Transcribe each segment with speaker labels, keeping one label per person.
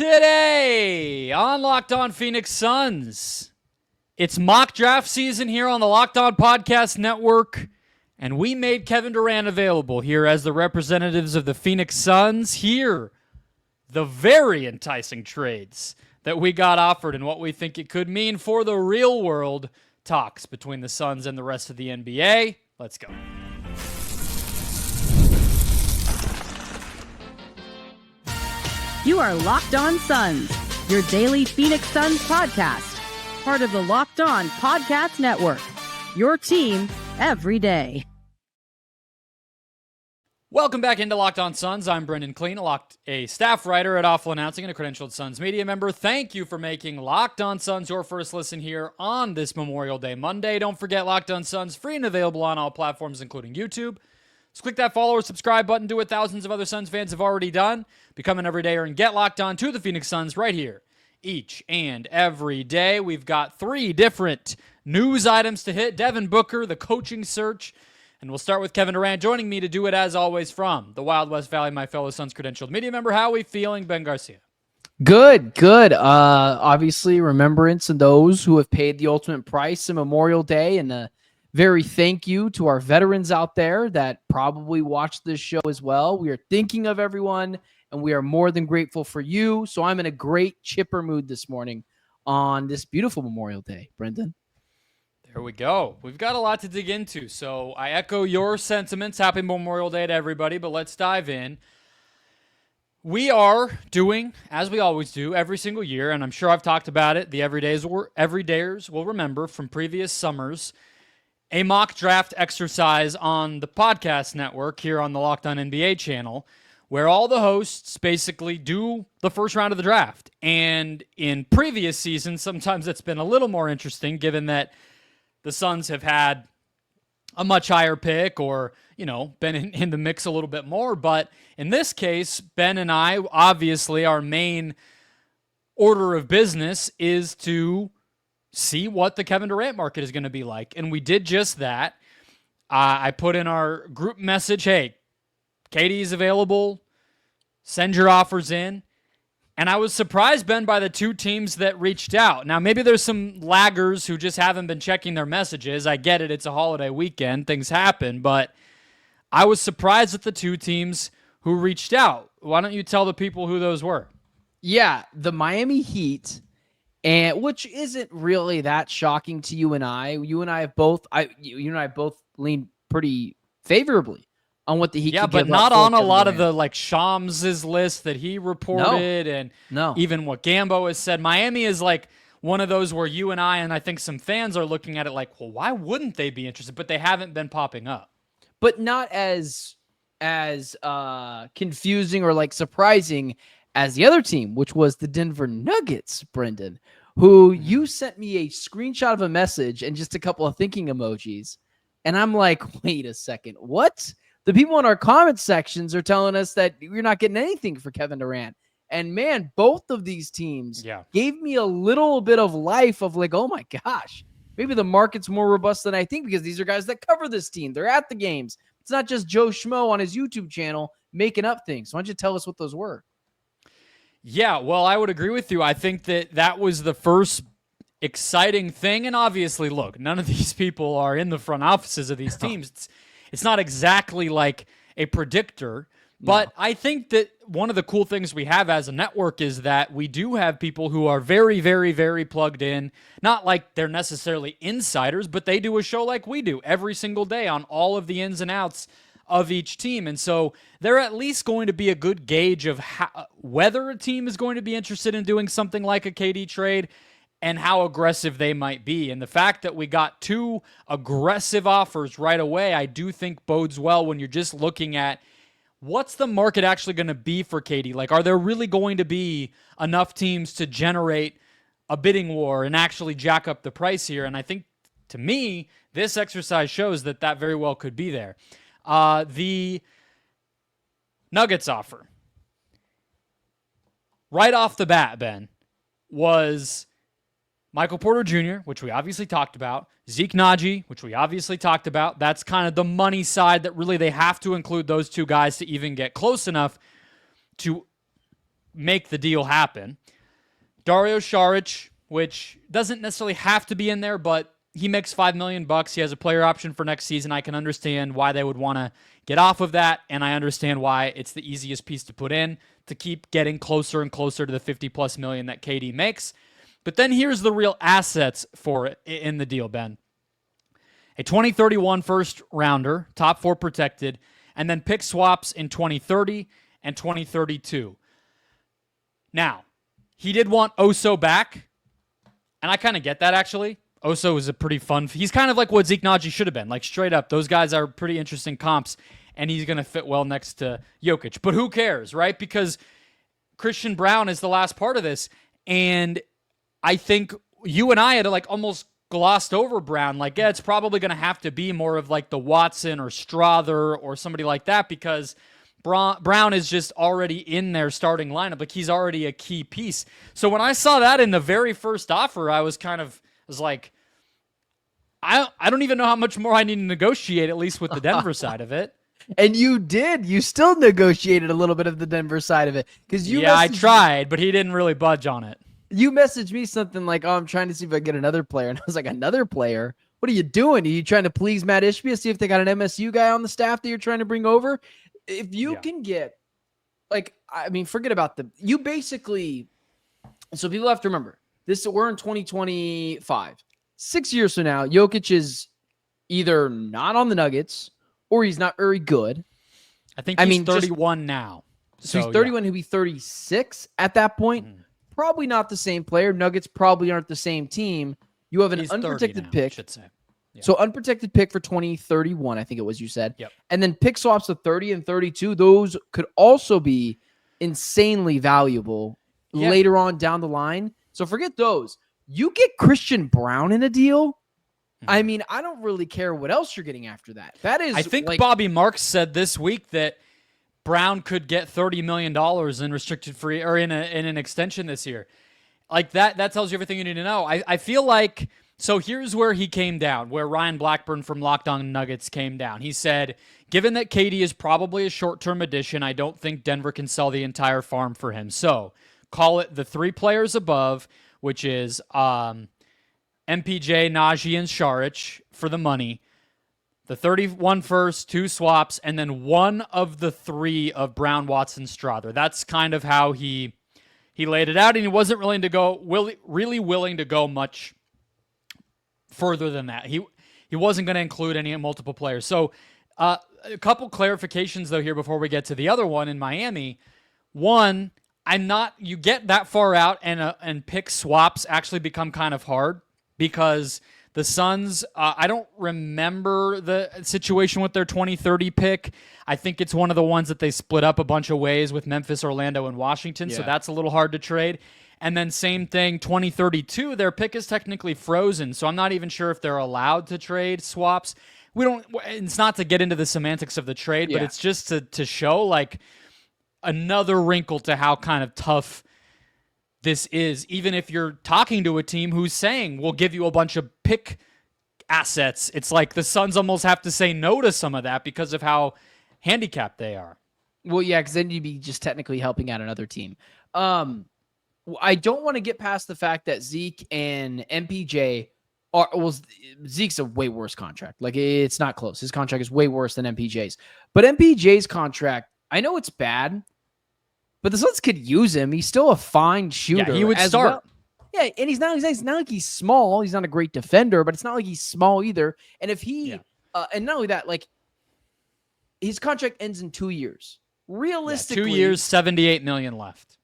Speaker 1: Today on Locked On Phoenix Suns, it's mock draft season here on the Locked On Podcast Network, and we made Kevin Durant available here as the representatives of the Phoenix Suns. Here, the very enticing trades that we got offered and what we think it could mean for the real world talks between the Suns and the rest of the NBA. Let's go.
Speaker 2: You are Locked On Suns, your daily Phoenix Suns podcast, part of the Locked On Podcast Network, your team every day.
Speaker 1: Welcome back into Locked On Suns. I'm Brendon Kleen, a staff writer at Awful Announcing and a credentialed Suns media member. Thank you for making Locked On Suns your first listen here on this Memorial Day Monday. Don't forget Locked On Suns, free and available on all platforms, including YouTube. Just click that follow or subscribe button. Do what thousands of other Suns fans have already done. Become an everydayer and get locked on to the Phoenix Suns right here each and every day. We've got 3 different news items to hit. Devin Booker, the coaching search, and we'll start with Kevin Durant joining me to do it as always from the Wild West Valley, my fellow Suns credentialed media member. How are we feeling, Ben Garcia?
Speaker 3: Good. Obviously, remembrance of those who have paid the ultimate price in Memorial Day, and very thank you to our veterans out there that probably watched this show as well. We are thinking of everyone, and we are more than grateful for you. So I'm in a great chipper mood this morning on this beautiful Memorial Day, Brendon.
Speaker 1: There we go. We've got a lot to dig into, so I echo your sentiments. Happy Memorial Day to everybody, but let's dive in. We are doing, as we always do, every single year, and I'm sure I've talked about it, the everydayers will remember from previous summers, a mock draft exercise on the podcast network here on the Locked On NBA channel, where all the hosts basically do the first round of the draft. And in previous seasons, sometimes it's been a little more interesting given that the Suns have had a much higher pick or, been in the mix a little bit more. But in this case, Ben and I, obviously our main order of business is to see what the Kevin Durant market is going to be like. And we did just that. I put in our group message, hey, KD's available, send your offers in. And I was surprised, Ben, by the 2 teams that reached out. Now, maybe there's some laggers who just haven't been checking their messages. I get it. It's a holiday weekend. Things happen. But I was surprised at the 2 teams who reached out. Why don't you tell the people who those were?
Speaker 3: Yeah, the Miami Heat, and which isn't really that shocking to you and I. You and I both leaned pretty favorably on what the Heat could
Speaker 1: but
Speaker 3: give
Speaker 1: not
Speaker 3: up
Speaker 1: on a
Speaker 3: Kevin
Speaker 1: lot
Speaker 3: Durant.
Speaker 1: of the Shams' list that he reported
Speaker 3: No.
Speaker 1: Even what Gambo has said. Miami is like one of those where you and I think some fans are looking at it like, well, why wouldn't they be interested? But they haven't been popping up.
Speaker 3: But not as confusing or surprising as the other team, which was the Denver Nuggets, Brendon, who you sent me a screenshot of a message and just a couple of thinking emojis. And I'm like, wait a second, what? The people in our comment sections are telling us that you're not getting anything for Kevin Durant. And man, both of these teams gave me a little bit of life of oh my gosh, maybe the market's more robust than I think because these are guys that cover this team. They're at the games. It's not just Joe Schmo on his YouTube channel making up things. Why don't you tell us what those were?
Speaker 1: Yeah, well, I would agree with you. I think that was the first exciting thing. And obviously, look, none of these people are in the front offices of these teams. It's not exactly like a predictor. But I think that one of the cool things we have as a network is that we do have people who are very, very, very plugged in. Not like they're necessarily insiders, but they do a show like we do every single day on all of the ins and outs of each team. And so they're at least going to be a good gauge of whether a team is going to be interested in doing something like a KD trade and how aggressive they might be. And the fact that we got 2 aggressive offers right away, I do think bodes well when you're just looking at what's the market actually going to be for KD? Are there really going to be enough teams to generate a bidding war and actually jack up the price here? And I think, to me, this exercise shows that very well could be there. The Nuggets offer, right off the bat, Ben, was Michael Porter Jr., which we obviously talked about, Zeke Naji, which we obviously talked about. That's kind of the money side that really they have to include those 2 guys to even get close enough to make the deal happen. Dario Saric, which doesn't necessarily have to be in there, but he makes $5 million. He has a player option for next season. I can understand why they would want to get off of that, and I understand why it's the easiest piece to put in to keep getting closer and closer to the $50+ million that KD makes. But then here's the real assets for it in the deal, Ben. A 2031 first rounder, top 4 protected, and then pick swaps in 2030 and 2032. Now, he did want Oso back, and I kind of get that, actually. Oso is a pretty fun. He's kind of like what Zeke Naji should have been. Like, straight up, those guys are pretty interesting comps, and he's going to fit well next to Jokic. But who cares, right? Because Christian Braun is the last part of this, and I think you and I had like almost glossed over Braun. Like, yeah, it's probably going to have to be more of like the Watson or Strother or somebody like that because Braun is just already in their starting lineup. Like, he's already a key piece. So when I saw that in the very first offer, I was like, I don't even know how much more I need to negotiate, at least with the Denver side of it.
Speaker 3: And you did. You still negotiated a little bit of the Denver side of it.
Speaker 1: Yeah, I tried, but he didn't really budge on it.
Speaker 3: You messaged me something like, oh, I'm trying to see if I get another player. And I was like, another player? What are you doing? Are you trying to please Matt Ishbia, see if they got an MSU guy on the staff that you're trying to bring over? If you can get, like, I mean, forget about you basically, so people have to remember, we're in 2025. 6 years from now, Jokic is either not on the Nuggets or he's not very good.
Speaker 1: I think he's 31 now.
Speaker 3: So he's 31, he'll be 36 at that point. Mm-hmm. Probably not the same player. Nuggets probably aren't the same team. You have an unprotected pick.
Speaker 1: Should say. Yeah.
Speaker 3: So unprotected pick for 2031, I think it was you said.
Speaker 1: Yep.
Speaker 3: And then pick swaps of 30 and 32. Those could also be insanely valuable later on down the line. So forget those. You get Christian Braun in a deal. I mean, I don't really care what else you're getting after that. That is,
Speaker 1: I think Bobby Marks said this week that Braun could get $30 million in restricted free or in an extension this year. Like that tells you everything you need to know. I feel like, so here's where he came down, where Ryan Blackburn from Locked On Nuggets came down. He said, given that KD is probably a short-term addition, I don't think Denver can sell the entire farm for him. So call it the 3 players above, which is MPJ, Najee, and Saric for the money. The 31 first, 2 swaps, and then one of the 3 of Braun, Watson, Strother. That's kind of how he laid it out, and he wasn't willing to go really willing to go much further than that. He wasn't going to include any multiple players. So a couple clarifications though here before we get to the other one in Miami. One, you get that far out and pick swaps actually become kind of hard because the Suns, I don't remember the situation with their 2030 pick. I think it's one of the ones that they split up a bunch of ways with Memphis, Orlando, and Washington, so that's a little hard to trade. And then same thing, 2032, their pick is technically frozen, so I'm not even sure if they're allowed to trade swaps. It's not to get into the semantics of the trade, but it's just to show like another wrinkle to how kind of tough this is, even if you're talking to a team who's saying, we'll give you a bunch of pick assets. It's like the Suns almost have to say no to some of that because of how handicapped they are.
Speaker 3: Well, yeah, because then you'd be just technically helping out another team. I don't want to get past the fact that Zeke and MPJ Zeke's a way worse contract. Like, it's not close. His contract is way worse than MPJ's. But MPJ's contract, I know it's bad, but the Suns could use him. He's still a fine shooter.
Speaker 1: Yeah, he would start.
Speaker 3: Well. Yeah, and he's not like he's small. He's not a great defender, but it's not like he's small either. And if he, and not only that, like, his contract ends in 2 years. Realistically,
Speaker 1: 2 years, $78 million left.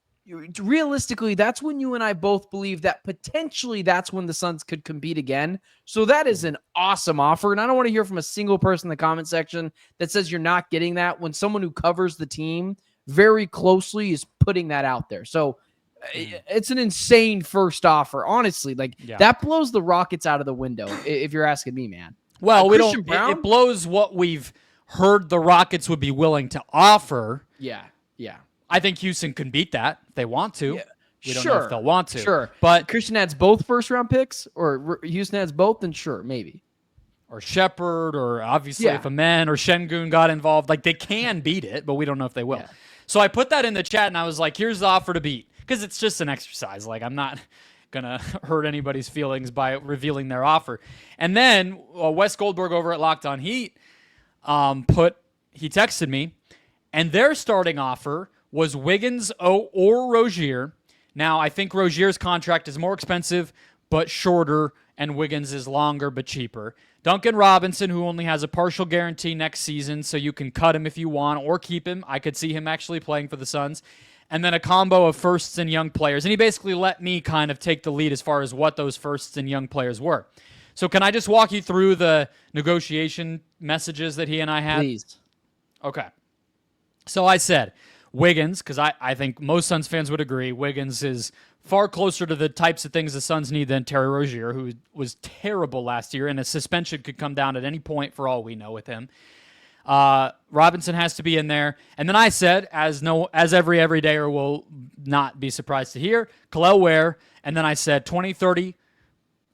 Speaker 3: Realistically, that's when you and I both believe that potentially that's when the Suns could compete again. So that is an awesome offer. And I don't want to hear from a single person in the comment section that says you're not getting that when someone who covers the team very closely is putting that out there. So it's an insane first offer. Honestly, that blows the Rockets out of the window, if you're asking me, man.
Speaker 1: Well, it blows what we've heard the Rockets would be willing to offer.
Speaker 3: Yeah.
Speaker 1: I think Houston can beat that if they want to.
Speaker 3: Yeah.
Speaker 1: We don't know if they'll want to.
Speaker 3: Sure.
Speaker 1: But
Speaker 3: Christian adds both first-round picks, or Houston adds both, then sure, maybe.
Speaker 1: Or Shepard, or obviously if Amen or Şengün got involved. Like, they can beat it, but we don't know if they will. Yeah. So I put that in the chat and I was like, here's the offer to beat. Because it's just an exercise. Like, I'm not going to hurt anybody's feelings by revealing their offer. And then Wes Goldberg over at Locked On Heat he texted me, and their starting offer was Wiggins or Rozier. Now, I think Rozier's contract is more expensive but shorter, and Wiggins is longer but cheaper. Duncan Robinson, who only has a partial guarantee next season, so you can cut him if you want or keep him. I could see him actually playing for the Suns. And then a combo of firsts and young players. And he basically let me kind of take the lead as far as what those firsts and young players were. So can I just walk you through the negotiation messages that he and I had?
Speaker 3: Please.
Speaker 1: Okay. So I said Wiggins, because I think most Suns fans would agree, Wiggins is far closer to the types of things the Suns need than Terry Rozier, who was terrible last year, and a suspension could come down at any point for all we know with him. Robinson has to be in there. And then I said, as every everydayer will not be surprised to hear, Kel'el Ware. And then I said 2030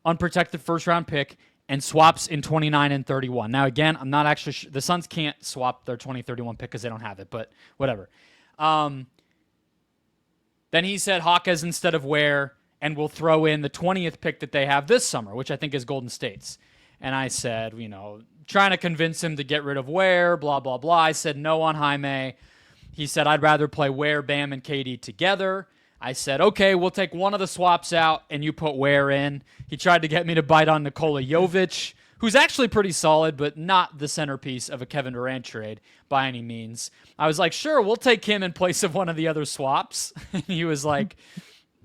Speaker 1: unprotected first-round pick and swaps in 29 and 31. Now, again, I'm not actually the Suns can't swap their 2031 pick because they don't have it, but whatever. Then he said Hawkes instead of Ware, and we'll throw in the 20th pick that they have this summer, which I think is Golden State's. And I said, trying to convince him to get rid of Ware, blah, blah, blah. I said no on Jaime. He said, I'd rather play Ware, Bam, and KD together. I said, okay, we'll take one of the swaps out, and you put Ware in. He tried to get me to bite on Nikola Jovic, who's actually pretty solid, but not the centerpiece of a Kevin Durant trade by any means. I was like, sure, we'll take him in place of one of the other swaps. And he was like,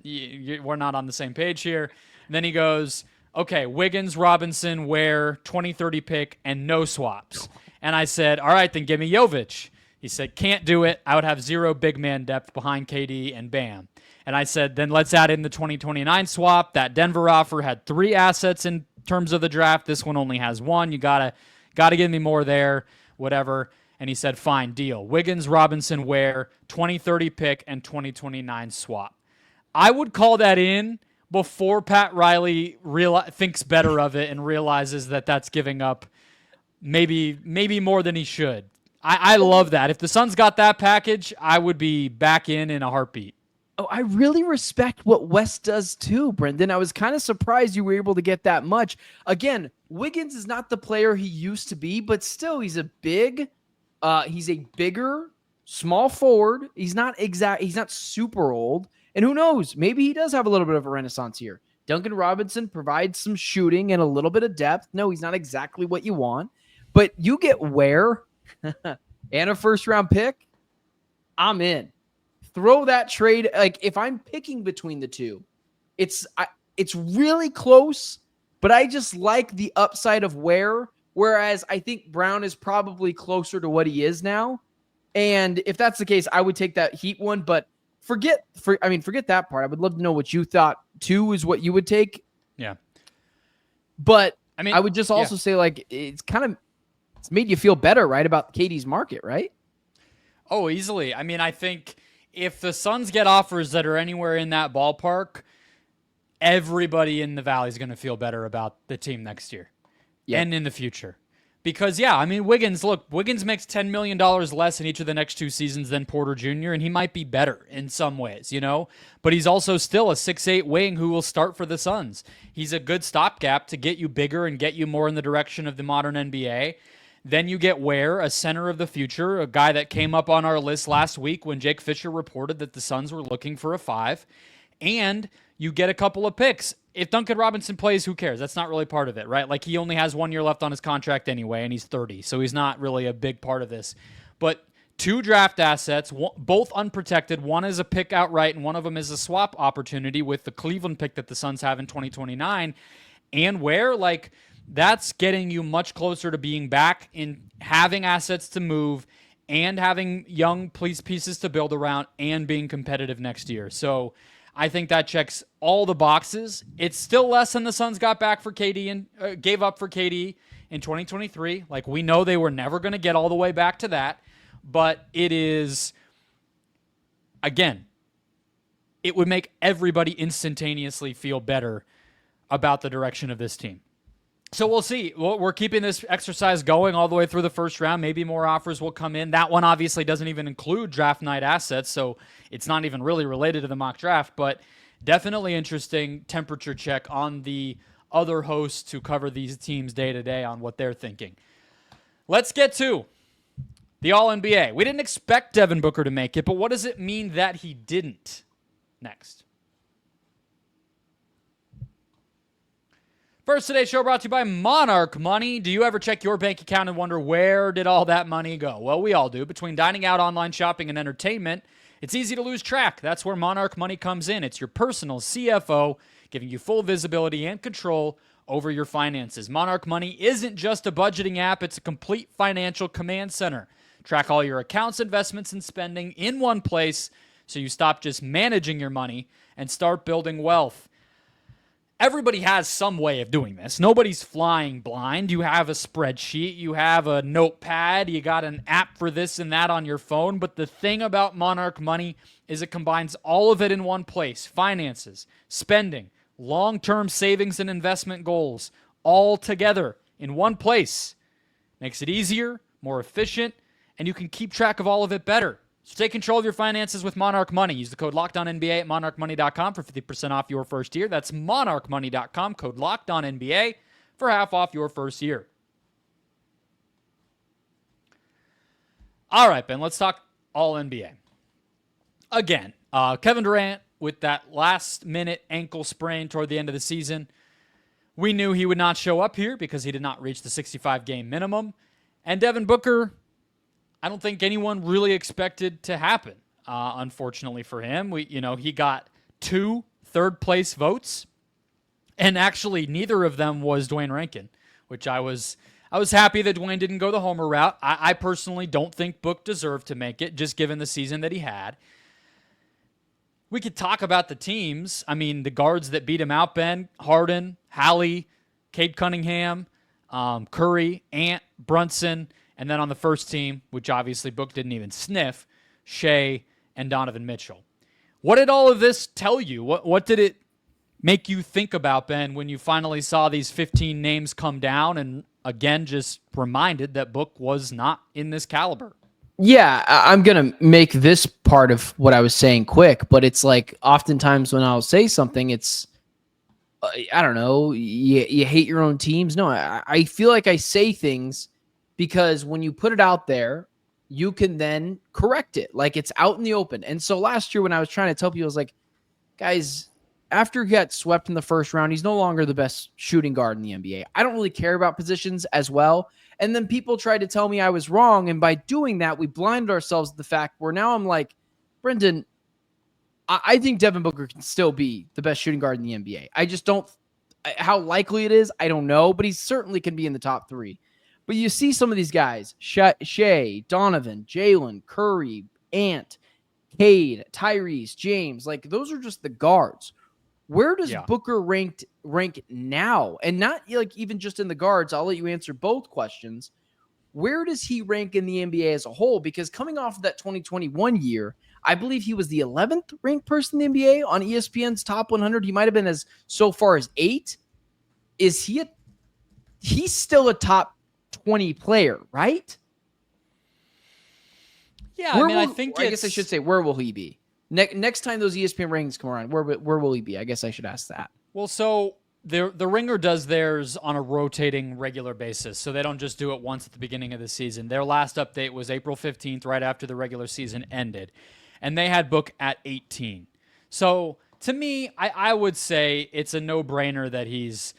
Speaker 1: we're not on the same page here. And then he goes, okay, Wiggins, Robinson, Ware, 2030 pick, and no swaps. And I said, all right, then give me Jovic. He said, can't do it. I would have zero big man depth behind KD and Bam. And I said, then let's add in the 2029 swap. That Denver offer had 3 assets in terms of the draft. This one only has 1. You gotta give me more there, whatever. And he said, fine, deal. Wiggins, Robinson, Ware, 2030 pick, and 2029 swap. I would call that in before Pat Riley thinks better of it and realizes that that's giving up maybe more than he should. I love that. If the Suns got that package, I would be back in a heartbeat.
Speaker 3: Oh, I really respect what Wes does too, Brendon. I was kind of surprised you were able to get that much. Again, Wiggins is not the player he used to be, but still he's a bigger, small forward. He's not super old. And who knows? Maybe he does have a little bit of a renaissance here. Duncan Robinson provides some shooting and a little bit of depth. No, he's not exactly what you want, but you get Ware and a first-round pick. I'm in. Throw that trade. Like, if I'm picking between the two, it's really close, but I just like the upside of Ware, whereas I think Brown is probably closer to what he is now. And if that's the case, I would take that Heat one, but forget that part. I would love to know what you thought too is what you would take.
Speaker 1: Yeah.
Speaker 3: But I would just also say, like, it's made you feel better, right, about KD's market, right?
Speaker 1: Oh, easily. I think if the Suns get offers that are anywhere in that ballpark, everybody in the Valley is going to feel better about the team next year and in the future. Because, Wiggins makes $10 million less in each of the next 2 seasons than Porter Jr., and he might be better in some ways, But he's also still a 6'8" wing who will start for the Suns. He's a good stopgap to get you bigger and get you more in the direction of the modern NBA. Then you get Ware, a center of the future, a guy that came up on our list last week when Jake Fisher reported that the Suns were looking for a 5. And you get a couple of picks. If Duncan Robinson plays, who cares? That's not really part of it, right? Like, he only has 1 year left on his contract anyway, and he's 30, so he's not really a big part of this. But 2 draft assets, both unprotected. One is a pick outright, and one of them is a swap opportunity with the Cleveland pick that the Suns have in 2029. And Ware, like, that's getting you much closer to being back in having assets to move and having young pieces to build around and being competitive next year. So I think that checks all the boxes. It's still less than the Suns got back for KD and gave up for KD in 2023. Like, we know they were never going to get all the way back to that, but it is, again, it would make everybody instantaneously feel better about the direction of this team. So we'll see. We're keeping this exercise going all the way through the first round. Maybe more offers will come in. That one obviously doesn't even include draft night assets, so it's not even really related to the mock draft, but definitely interesting temperature check on the other hosts who cover these teams day to day on what they're thinking. Let's get to the All-NBA. We didn't expect Devin Booker to make it, but what does it mean that he didn't? Next. First, today's show brought to you by Monarch Money. Do you ever check your bank account and wonder where did all that money go? Well, we all do. Between dining out, online shopping, and entertainment, it's easy to lose track. That's where Monarch Money comes in. It's your personal CFO, giving you full visibility and control over your finances. Monarch Money isn't just a budgeting app. It's a complete financial command center. Track all your accounts, investments, and spending in one place so you stop just managing your money and start building wealth. Everybody has some way of doing this. Nobody's flying blind. You have a spreadsheet. You have a notepad. You got an app for this and that on your phone. But the thing about Monarch Money is it combines all of it in one place. Finances, spending, long-term savings and investment goals, all together in one place. Makes it easier, more efficient, and you can keep track of all of it better. So take control of your finances with Monarch Money. Use the code LOCKEDONNBA at monarchmoney.com for 50% off your first year. That's monarchmoney.com, code LOCKEDONNBA for half off your first year. All right, Ben, let's talk All-NBA. Again, Kevin Durant with that last-minute ankle sprain toward the end of the season. We knew he would not show up here because he did not reach the 65-game minimum. And Devin Booker, I don't think anyone really expected to happen, unfortunately for him. He got 2 third-place votes, and actually neither of them was Dwayne Rankin, which I was happy that Dwayne didn't go the homer route. I personally don't think Book deserved to make it, just given the season that he had. We could talk about the teams. I mean, the guards that beat him out, Ben, Harden, Hallie, Cade Cunningham, Curry, Ant, Brunson, and then on the first team, which obviously Book didn't even sniff, Shea and Donovan Mitchell. What did all of this tell you? What did it make you think about, Ben, when you finally saw these 15 names come down and, again, just reminded that Book was not in this caliber?
Speaker 3: Yeah, I'm going to make this part of what I was saying quick, but it's like oftentimes when I'll say something, it's, I don't know, you hate your own teams. No, I feel like I say things because when you put it out there, you can then correct it. Like it's out in the open. And so last year when I was trying to tell people, I was like, guys, after he got swept in the first round, he's no longer the best shooting guard in the NBA. I don't really care about positions as well. And then people tried to tell me I was wrong. And by doing that, we blinded ourselves to the fact where now I'm like, Brendon, I think Devin Booker can still be the best shooting guard in the NBA. I just don't, how likely it is, I don't know, but he certainly can be in the top 3. But you see some of these guys, Shea, Donovan, Jalen, Curry, Ant, Cade, Tyrese, James, like those are just the guards. Where does Booker rank now? And not like even just in the guards. I'll let you answer both questions. Where does he rank in the NBA as a whole? Because coming off of that 2021 year, I believe he was the 11th ranked person in the NBA on ESPN's top 100. He might have been as so far as 8. Is he he's still a top 20 player, right?
Speaker 1: Yeah, I
Speaker 3: guess I should say, where will he be? Next time those ESPN rankings come around, where will he be? I guess I should ask that.
Speaker 1: Well, so the Ringer does theirs on a rotating regular basis, so they don't just do it once at the beginning of the season. Their last update was April 15th, right after the regular season ended, and they had Book at 18. So to me, I would say it's a no-brainer that he's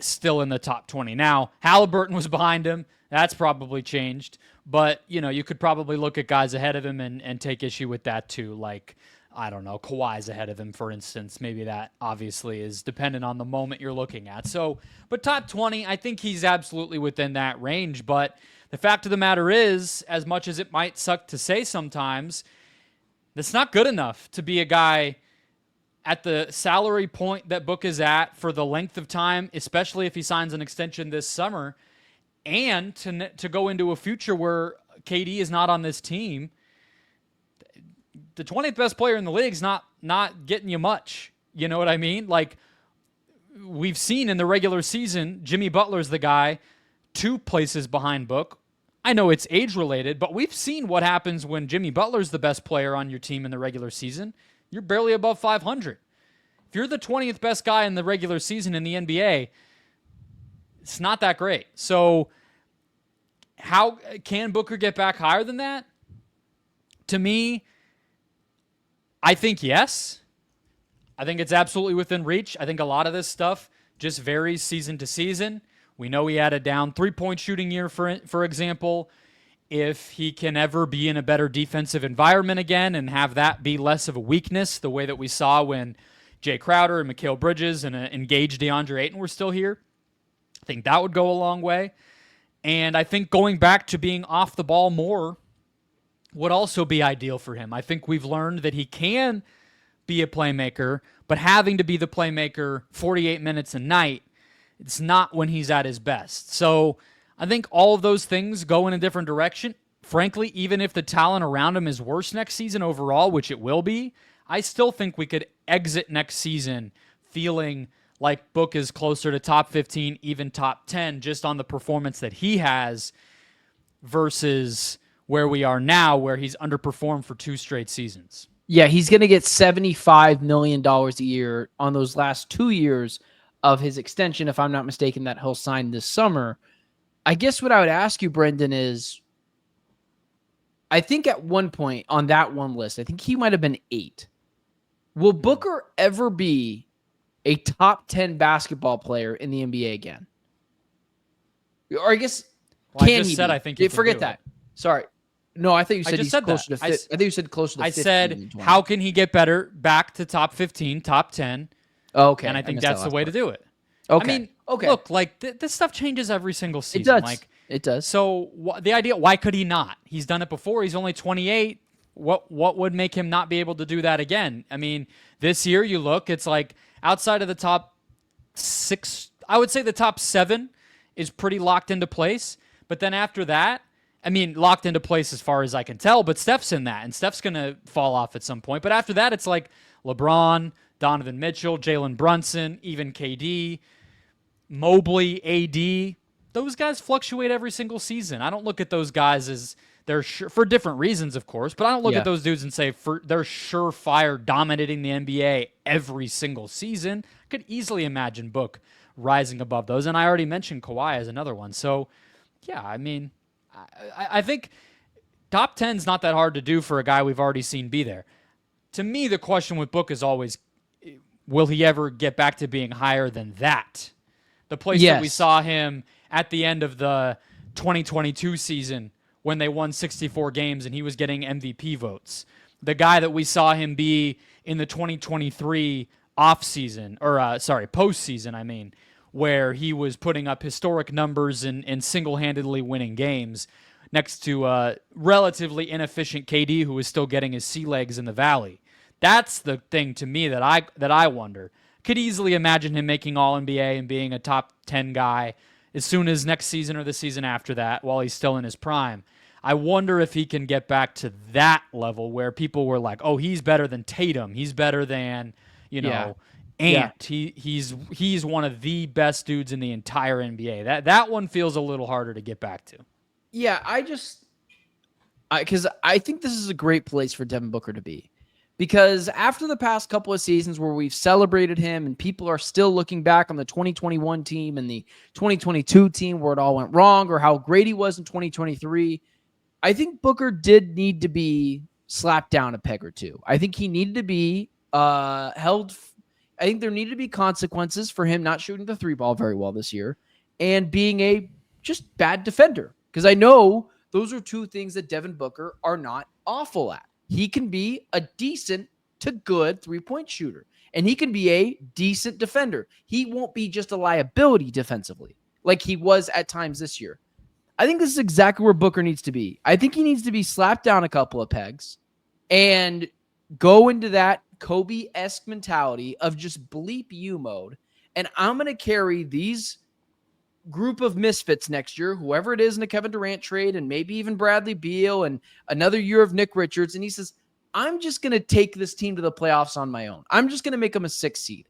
Speaker 1: still in the top 20. Now, Halliburton was behind him. That's probably changed. But, you could probably look at guys ahead of him and take issue with that too. Like, I don't know, Kawhi's ahead of him, for instance. Maybe that obviously is dependent on the moment you're looking at. So, but top 20, I think he's absolutely within that range. But the fact of the matter is, as much as it might suck to say sometimes, that's not good enough to be a guy at the salary point that Book is at for the length of time, especially if he signs an extension this summer, and to go into a future where KD is not on this team. The 20th best player in the league is not getting you much. You know what I mean? Like, we've seen in the regular season, Jimmy Butler's the guy 2 places behind Book. I know it's age-related, but we've seen what happens when Jimmy Butler's the best player on your team in the regular season. You're barely above 500. If you're the 20th best guy in the regular season in the NBA, it's not that great. So how can Booker get back higher than that? To me, I think yes. I think it's absolutely within reach. I think a lot of this stuff just varies season to season. We know he had a down 3-point shooting year, for example. If he can ever be in a better defensive environment again and have that be less of a weakness, the way that we saw when Jay Crowder and Mikal Bridges and engaged DeAndre Ayton were still here, I think that would go a long way. And I think going back to being off the ball more would also be ideal for him. I think we've learned that he can be a playmaker, but having to be the playmaker 48 minutes a night, it's not when he's at his best. So I think all of those things go in a different direction. Frankly, even if the talent around him is worse next season overall, which it will be, I still think we could exit next season feeling like Book is closer to top 15, even top 10, just on the performance that he has versus where we are now, where he's underperformed for 2 straight seasons.
Speaker 3: Yeah, he's going to get $75 million a year on those last 2 years of his extension, if I'm not mistaken, that he'll sign this summer. I guess what I would ask you, Brendon, is I think at one point on that one list, I think he might have been 8. Will Booker ever be a top 10 basketball player in the NBA again? Or I guess,
Speaker 1: well,
Speaker 3: can
Speaker 1: I just
Speaker 3: he
Speaker 1: said
Speaker 3: be?
Speaker 1: I think he can
Speaker 3: forget
Speaker 1: do
Speaker 3: that.
Speaker 1: it.
Speaker 3: Sorry. No, I thought you said he's closer to 50. I think you said closer to 15.
Speaker 1: I said, how can he get better back to top 15, top 10?
Speaker 3: Oh, okay.
Speaker 1: And I think that's the way to do it.
Speaker 3: Okay.
Speaker 1: I mean,
Speaker 3: okay.
Speaker 1: Look, like this stuff changes every single season.
Speaker 3: It does.
Speaker 1: Like,
Speaker 3: it does.
Speaker 1: So the idea, why could he not? He's done it before. He's only 28. What would make him not be able to do that again? I mean, this year you look, it's like outside of the top 6, I would say the top 7 is pretty locked into place. But then after that, I mean, locked into place as far as I can tell, but Steph's in that, and Steph's going to fall off at some point. But after that, it's like LeBron, Donovan Mitchell, Jalen Brunson, even KD, Mobley, AD. Those guys fluctuate every single season. I don't look at those guys as they're for different reasons, of course, but I don't look at those dudes and say they're surefire dominating the NBA every single season. I could easily imagine Book rising above those, and I already mentioned Kawhi as another one. So, yeah, I mean, I think top 10 is not that hard to do for a guy we've already seen be there. To me, the question with Book is always, will he ever get back to being higher than that? The place that we saw him at the end of the 2022 season when they won 64 games and he was getting MVP votes. The guy that we saw him be in the 2023 postseason, I mean, where he was putting up historic numbers and single-handedly winning games next to relatively inefficient KD, who was still getting his sea legs in the Valley. That's the thing to me that I wonder. Could easily imagine him making All-NBA and being a top 10 guy as soon as next season or the season after that while he's still in his prime. I wonder if he can get back to that level where people were like, oh, he's better than Tatum. He's better than, Ant. Yeah. He's one of the best dudes in the entire NBA. That one feels a little harder to get back to.
Speaker 3: Yeah, because I think this is a great place for Devin Booker to be. Because after the past couple of seasons where we've celebrated him and people are still looking back on the 2021 team and the 2022 team where it all went wrong or how great he was in 2023, I think Booker did need to be slapped down a peg or two. I think he needed to be held. I think there needed to be consequences for him not shooting the 3-ball very well this year and being a just bad defender. Because I know those are two things that Devin Booker are not awful at. He can be a decent to good 3-point shooter, and he can be a decent defender. He won't be just a liability defensively like he was at times this year. I think this is exactly where Booker needs to be. I think he needs to be slapped down a couple of pegs and go into that Kobe-esque mentality of just bleep you mode. And I'm going to carry these group of misfits next year, whoever it is in the Kevin Durant trade, and maybe even Bradley Beal and another year of Nick Richards. And he says, I'm just going to take this team to the playoffs on my own. I'm just going to make them a 6 seed.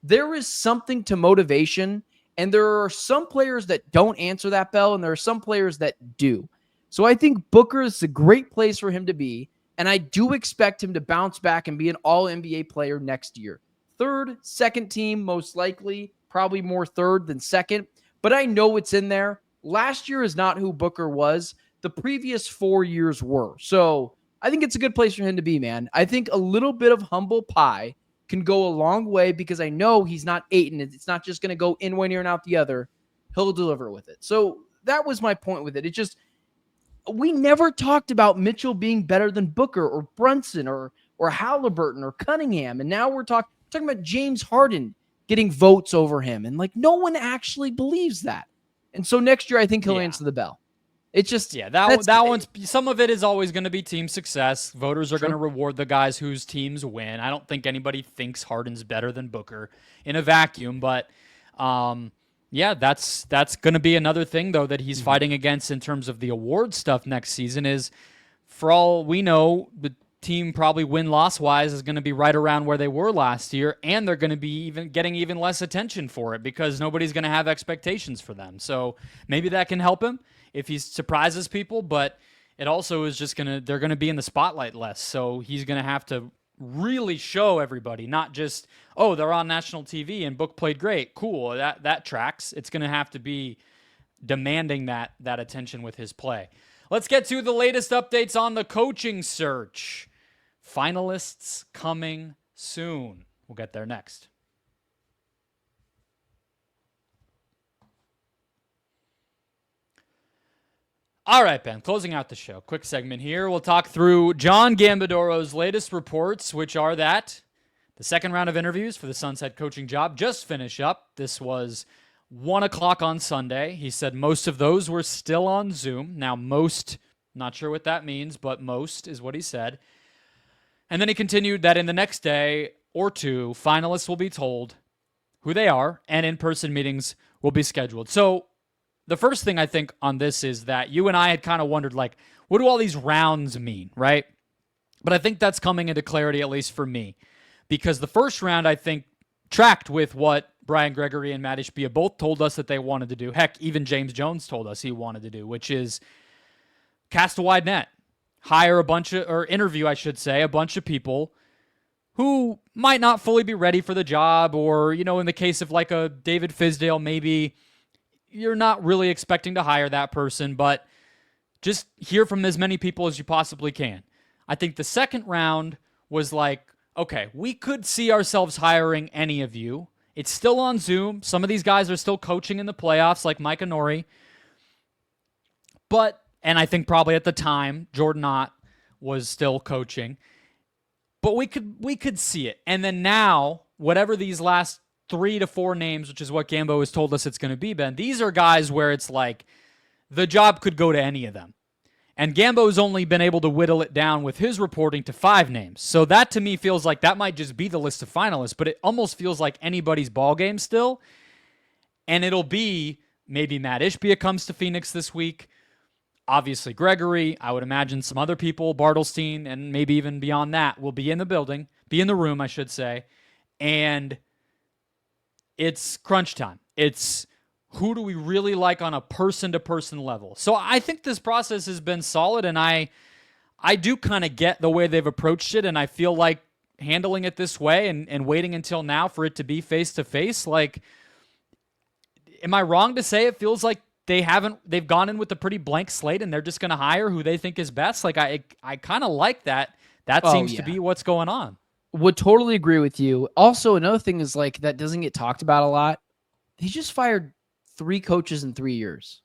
Speaker 3: there is something to motivation, and there are some players that don't answer that bell, and there are some players that do. So I think Booker is a great place for him to be, and I do expect him to bounce back and be an all-NBA player next year. Third, second team, most likely, probably more third than second, but I know it's in there. Last year is not who Booker was. The previous 4 years were. So I think it's a good place for him to be, man. I think a little bit of humble pie can go a long way because I know he's not Ayton. It's not just going to go in one ear and out the other. He'll deliver with it. So that was my point with it. It just, we never talked about Mitchell being better than Booker or Brunson or Halliburton or Cunningham. And now we're talking about James Harden getting votes over him. And like, no one actually believes that. And so next year, I think he'll answer the bell. It's just,
Speaker 1: that one's, some of it is always going to be team success. Voters are going to reward the guys whose teams win. I don't think anybody thinks Harden's better than Booker in a vacuum, but that's going to be another thing though that he's fighting against in terms of the award stuff next season. Is, for all we know, the team probably win-loss wise is going to be right around where they were last year, and they're going to be getting even less attention for it because nobody's going to have expectations for them. So maybe that can help him if he surprises people, but it also is just they're going to be in the spotlight less. So he's going to have to really show everybody, not just, oh, they're on national TV and Book played great. Cool. That tracks. It's going to have to be demanding that attention with his play. Let's get to the latest updates on the coaching search. Finalists coming soon. We'll get there next. All right, Ben, closing out the show. Quick segment here. We'll talk through John Gambadoro's latest reports, which are that the second round of interviews for the Suns head coaching job just finished up. This was 1 o'clock on Sunday. He said most of those were still on Zoom. Now, most, not sure what that means, but most is what he said. And then he continued that in the next day or two, finalists will be told who they are, and in-person meetings will be scheduled. So the first thing I think on this is that you and I had kind of wondered, like, what do all these rounds mean, right? But I think that's coming into clarity, at least for me, because the first round, I think, tracked with what Brian Gregory and Matt Ishbia both told us that they wanted to do. Heck, even James Jones told us he wanted to do, which is cast a wide net, hire a bunch of, or interview, I should say, a bunch of people who might not fully be ready for the job, or, you know, in the case of like a David Fizdale, maybe you're not really expecting to hire that person, but just hear from as many people as you possibly can. I think the second round was like, okay, we could see ourselves hiring any of you. It's still on Zoom. Some of these guys are still coaching in the playoffs, like Mike Nori. But, and I think probably at the time, Jordan Ott was still coaching. But we could see it. And then now, whatever these last 3 to 4 names, which is what Gambo has told us it's going to be, Ben, these are guys where it's like the job could go to any of them. And Gambo's only been able to whittle it down with his reporting to 5 names. So that to me feels like that might just be the list of finalists, but it almost feels like anybody's ball game still. And it'll be maybe Matt Ishbia comes to Phoenix this week. Obviously Gregory, I would imagine some other people, Bartelstein, and maybe even beyond that will be in the building, be in the room, I should say. And it's crunch time. It's who do we really like on a person-to-person level? So I think this process has been solid, and I do kind of get the way they've approached it, and I feel like handling it this way and waiting until now for it to be face-to-face, like, am I wrong to say it feels like they've gone in with a pretty blank slate and they're just going to hire who they think is best? Like, I kind of like that. That seems to be what's going on.
Speaker 3: Would totally agree with you. Also, another thing is like that doesn't get talked about a lot. He just fired 3 coaches in 3 years.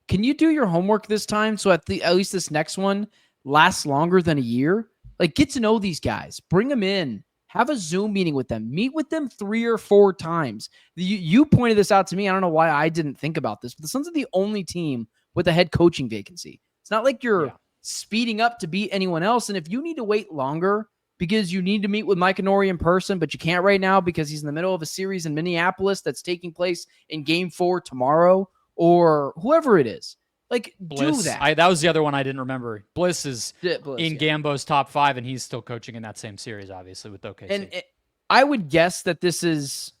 Speaker 3: Can you do your homework this time so at least this next one lasts longer than a year? Like, get to know these guys. Bring them in. Have a Zoom meeting with them. Meet with them 3 or 4 times. You pointed this out to me. I don't know why I didn't think about this, but the Suns are the only team with a head coaching vacancy. It's not like you're speeding up to beat anyone else. And if you need to wait longer because you need to meet with Mike Nori in person, but you can't right now because he's in the middle of a series in Minneapolis that's taking place in Game 4 tomorrow, or whoever it is. Like,
Speaker 1: Bliss,
Speaker 3: do that.
Speaker 1: That was the other one I didn't remember. Bliss is in Gambo's top 5, and he's still coaching in that same series, obviously, with OKC.
Speaker 3: And I would guess that this is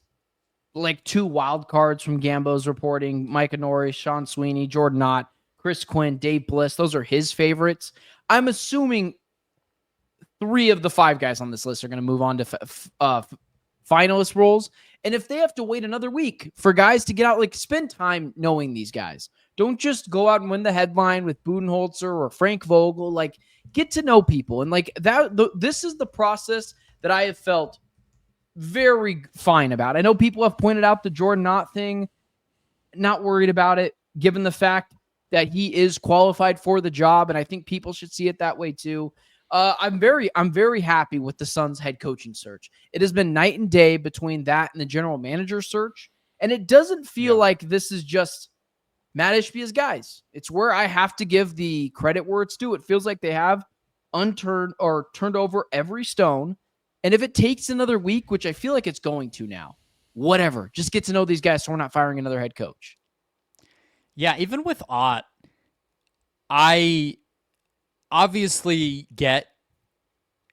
Speaker 3: like 2 wild cards from Gambo's reporting: Micah Norris, Sean Sweeney, Jordan Knott, Chris Quinn, Dave Bliss. Those are his favorites. I'm assuming 3 of the 5 guys on this list are going to move on to finalist roles. And if they have to wait another week for guys to get out, like, spend time knowing these guys. Don't just go out and win the headline with Budenholzer or Frank Vogel. Like, get to know people. And like that, this is the process that I have felt very fine about. I know people have pointed out the Jordan Knott thing. Not worried about it, given the fact that he is qualified for the job. And I think people should see it that way too. I'm very happy with the Suns head coaching search. It has been night and day between that and the general manager search. And it doesn't feel like this is just Matt Ishbia's guys. It's where I have to give the credit where it's due. It feels like they have turned over every stone. And if it takes another week, which I feel like it's going to now, whatever, just get to know these guys so we're not firing another head coach.
Speaker 1: Yeah, even with Ott, I obviously get,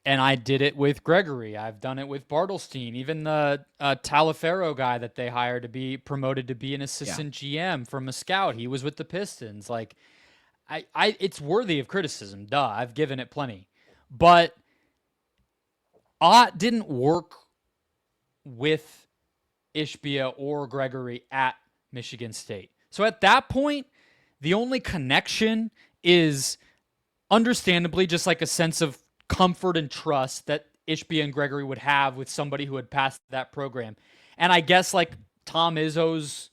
Speaker 1: and I did it with Gregory. I've done it with Bartelstein. Even the Taliaferro guy that they hired to be promoted to be an assistant GM from a scout. He was with the Pistons. Like, it's worthy of criticism. Duh, I've given it plenty. But Ott didn't work with Ishbia or Gregory at Michigan State. So at that point, the only connection is understandably just like a sense of comfort and trust that Ishbia and Gregory would have with somebody who had passed that program. And I guess like Tom Izzo's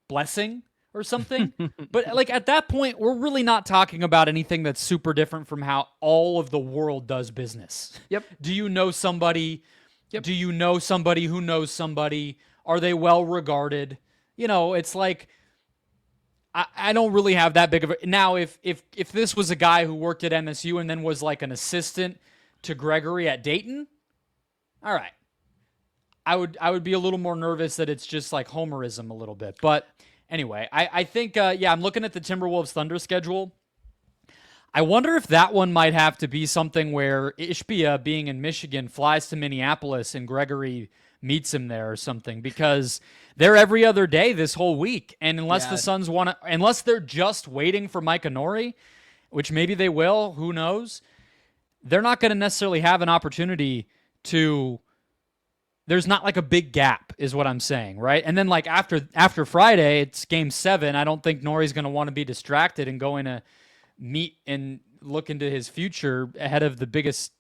Speaker 1: blessing or something. But like at that point, we're really not talking about anything that's super different from how all of the world does business.
Speaker 3: Yep.
Speaker 1: Do you know somebody?
Speaker 3: Yep.
Speaker 1: Do you know somebody who knows somebody? Are they well regarded? You know, it's like, I don't really have that big of a... Now, if this was a guy who worked at MSU and then was like an assistant to Gregory at Dayton, all right. I would be a little more nervous that it's just like homerism a little bit. But anyway, I think, I'm looking at the Timberwolves Thunder schedule. I wonder if that one might have to be something where Ishbia, being in Michigan, flies to Minneapolis and Gregory meets him there or something, because they're every other day this whole week. And unless the Suns want to, unless they're just waiting for Micah Norrie, which maybe they will, who knows, they're not going to necessarily have an opportunity to, there's not like a big gap is what I'm saying, right? And then like after Friday, it's game 7. I don't think Norrie's going to want to be distracted and going to meet and look into his future ahead of the biggest,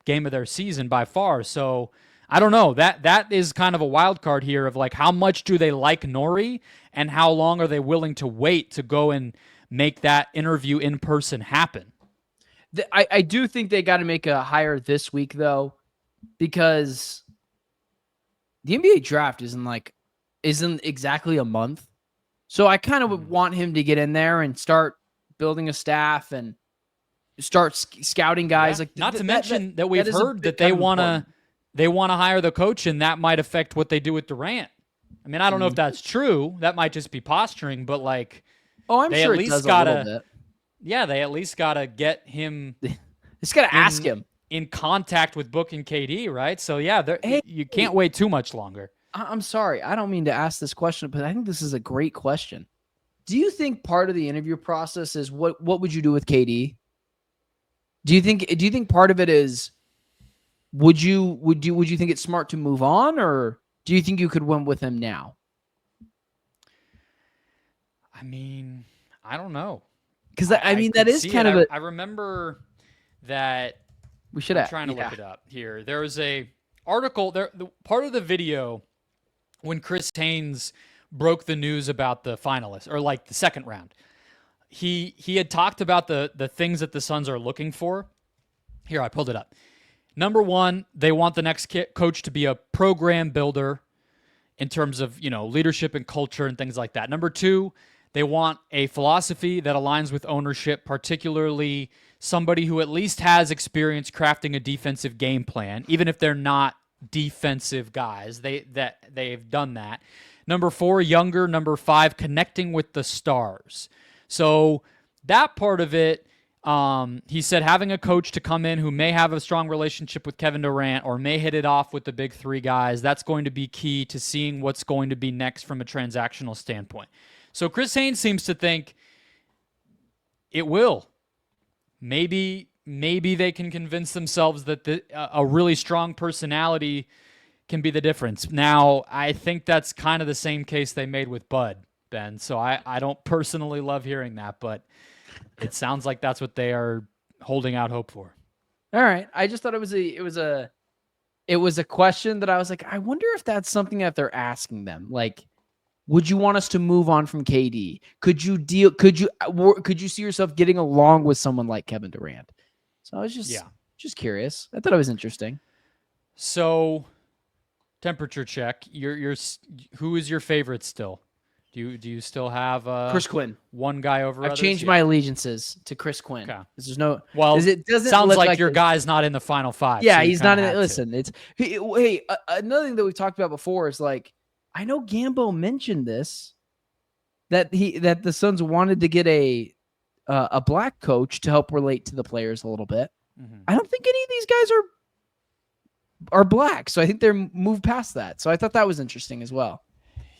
Speaker 1: game of their season by far. So I don't know. That is kind of a wild card here of like, how much do they like Norrie and how long are they willing to wait to go and make that interview in person happen?
Speaker 3: I do think they got to make a hire this week though, because the NBA draft isn't exactly a month. So I kind of would want him to get in there and start building a staff and start scouting guys. Like,
Speaker 1: not to mention that we've heard that they want to hire the coach, and that might affect what they do with Durant. I mean, I don't know if that's true. That might just be posturing, but like,
Speaker 3: I'm sure it does a little bit.
Speaker 1: Yeah, they at least gotta get him.
Speaker 3: Just gotta ask him
Speaker 1: in contact with Book and KD, right? So yeah, you can't wait too much longer.
Speaker 3: I'm sorry, I don't mean to ask this question, but I think this is a great question. Do you think part of the interview process is what would you do with KD? Do you think part of it is would you think it's smart to move on, or do you think you could win with him now?
Speaker 1: I mean, I don't know.
Speaker 3: Because that is kind of
Speaker 1: I remember that
Speaker 3: we should
Speaker 1: I'm trying to look it up here. There was a article there. Part of the video when Chris Haynes broke the news about the finalists, or like the second round, he had talked about the things that the Suns are looking for. Here, I pulled it up. Number 1, they want the next coach to be a program builder in terms of, leadership and culture and things like that. Number 2, they want a philosophy that aligns with ownership, particularly somebody who at least has experience crafting a defensive game plan, even if they're not defensive guys. They've done that. Number 4, younger. Number 5, connecting with the stars. So that part of it, He said having a coach to come in who may have a strong relationship with Kevin Durant or may hit it off with the big three guys, that's going to be key to seeing what's going to be next from a transactional standpoint. So Chris Haynes seems to think it will. Maybe they can convince themselves that a really strong personality can be the difference. Now, I think that's kind of the same case they made with Bud, Ben. So I don't personally love hearing that, but it sounds like that's what they are holding out hope for.
Speaker 3: All right. I just thought it was a question that I was like, I wonder if that's something that they're asking them. Like, would you want us to move on from KD? Could you see yourself getting along with someone like Kevin Durant? So I was just curious. I thought it was interesting.
Speaker 1: So, temperature check. Who is your favorite still? Do you still have
Speaker 3: Chris Quinn?
Speaker 1: One guy over
Speaker 3: I've
Speaker 1: others?
Speaker 3: changed my allegiances to Chris Quinn.
Speaker 1: Okay.
Speaker 3: There's no.
Speaker 1: Well,
Speaker 3: it doesn't
Speaker 1: sounds
Speaker 3: look
Speaker 1: like your guy's not in the final five.
Speaker 3: Yeah,
Speaker 1: so
Speaker 3: he's not in it.
Speaker 1: it.
Speaker 3: Listen, hey, another thing that we talked about before is like, I know Gambo mentioned this, that the Suns wanted to get a black coach to help relate to the players a little bit.
Speaker 1: Mm-hmm.
Speaker 3: I don't think any of these guys are black, so I think they're moved past that. So I thought that was interesting as well.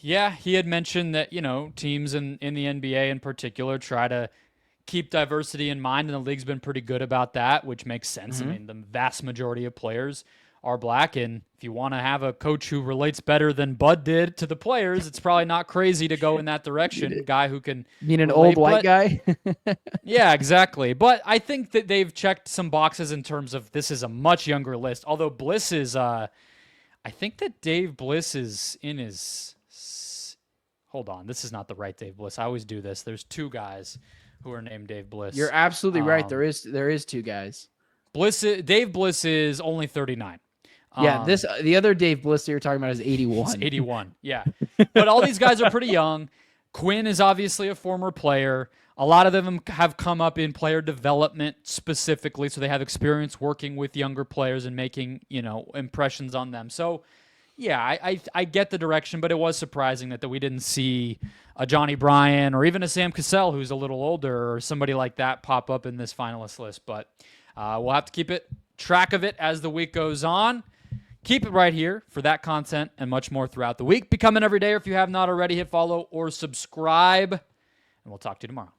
Speaker 1: Yeah, he had mentioned that, teams in the NBA in particular try to keep diversity in mind, and the league's been pretty good about that, which makes sense.
Speaker 3: Mm-hmm.
Speaker 1: I mean, the vast majority of players are black, and if you want to have a coach who relates better than Bud did to the players, it's probably not crazy to go in that direction. A guy who can
Speaker 3: mean an old white guy.
Speaker 1: Yeah, exactly. But I think that they've checked some boxes in terms of this is a much younger list. Although Bliss is, I think that Dave Bliss is in his. Hold on, this is not the right Dave Bliss. I always do this. There's two guys who are named Dave Bliss.
Speaker 3: You're absolutely right. There is two guys.
Speaker 1: Dave Bliss is only 39.
Speaker 3: Yeah, the other Dave Bliss that you're talking about is 81.
Speaker 1: He's 81, yeah. But all these guys are pretty young. Quinn is obviously a former player. A lot of them have come up in player development specifically, so they have experience working with younger players and making, impressions on them. So, yeah, I get the direction, but it was surprising that we didn't see a Johnny Bryan or even a Sam Cassell, who's a little older, or somebody like that pop up in this finalist list. But we'll have to keep track of it as the week goes on. Keep it right here for that content and much more throughout the week. Become an everydayer if you have not already. Hit follow or subscribe, and we'll talk to you tomorrow.